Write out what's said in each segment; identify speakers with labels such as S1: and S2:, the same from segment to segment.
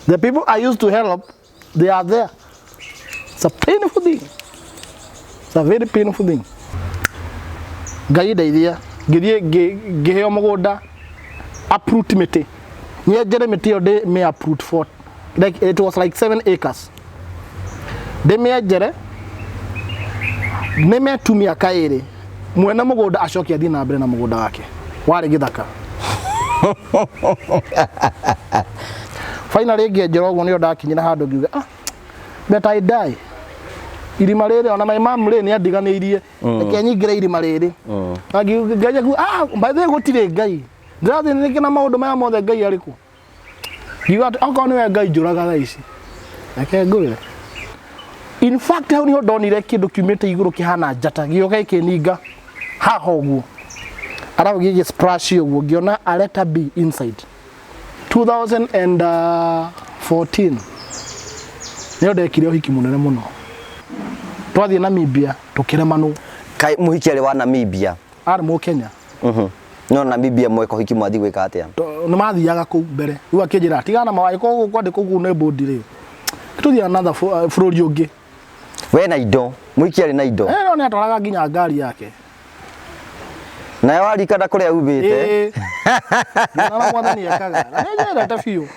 S1: The people I used to help, they are there. It's a painful thing. It's a very painful thing. Gaida idea, giheo mogoda, uproot mete. Nye jere mete ode me uproot for, like it was like 7 acres. De me jere, ne me tumi akaere. Mwena mogoda ashoki adi na abre na mogoda wake. Wale gidaka. Finally ngejera ugo nio ndakinyira handu ngiuga bet I die. Irima riri ona my mom riri ni andiganiirie reke nyingire irima riri ngiuga by the way gutire ngai ndirathi niki na maundu maya mothe ngai ariku ngiuga akao niwe ngai njuraga tha ici reke ngwire. In fact hau niho ndonire kindu kiumite iguru kihana njata gioka ikininga haha uguo arabu gigi splash uguo ngiona a letter B inside. 2014 nio ndekire uhiki munene muno twathie Namibia tukiremanu
S2: kai muhiki ari wa Namibia
S1: ari mu Kenya
S2: no Namibia mweko hiki mwathi gwika atia
S1: ni mathiaga ku mbere riu akinjira tigana mawaye ko kwande kugu ne bodi tuthi another bururi ungi
S2: we na indo muhiki ari na indo
S1: no ni atwaraga nginya ngari yake
S2: na wali kada kuria ubite
S1: na mwathani akaga na njera ta fiu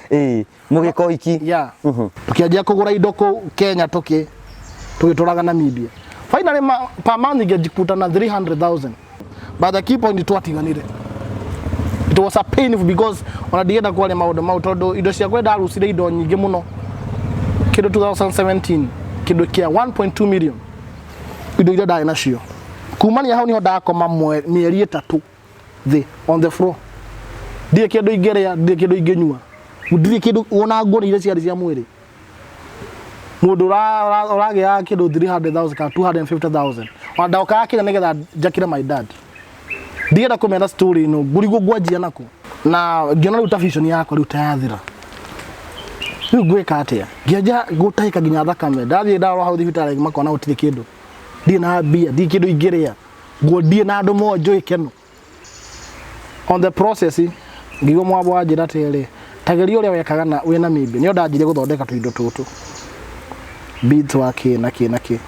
S2: mugiko hiki
S1: ya tukianjia kugura indo ku Kenya tugituraga Namibia finally per month ngejikuta na 300,000 but the key point twatiganire. It was a painful because ona dienda kwa le maundu mau tondu indo cia kwenda arusire indo nyingi muno kido 2017 kido kia 1.2 million indo ira dai nacio kumania hau niho ndakoma mieri 3 the on the floor ndie kido igerea ndie kido igenyua ndie kido ona ngori ira ciari cia mwiri mundu uragia kido 300,000 ka 250,000 onda ukakira nigetha njakire my dad ndienda kumera story no ngurigo gwajia nako na ngiona ruta vision yako ruta yathira riu gwika atia ngianja gutaika ginya thakame ndathie ndawa hau thibitari makona utire kindu ndie na bia ndie kindu ingiria ngondie na andu mojo ikeno on the process ngigo mwabo wajira tere tagerio ria wekaga na we Namibia nio ndanjire guthondeka tuindo tutu beads wake na ki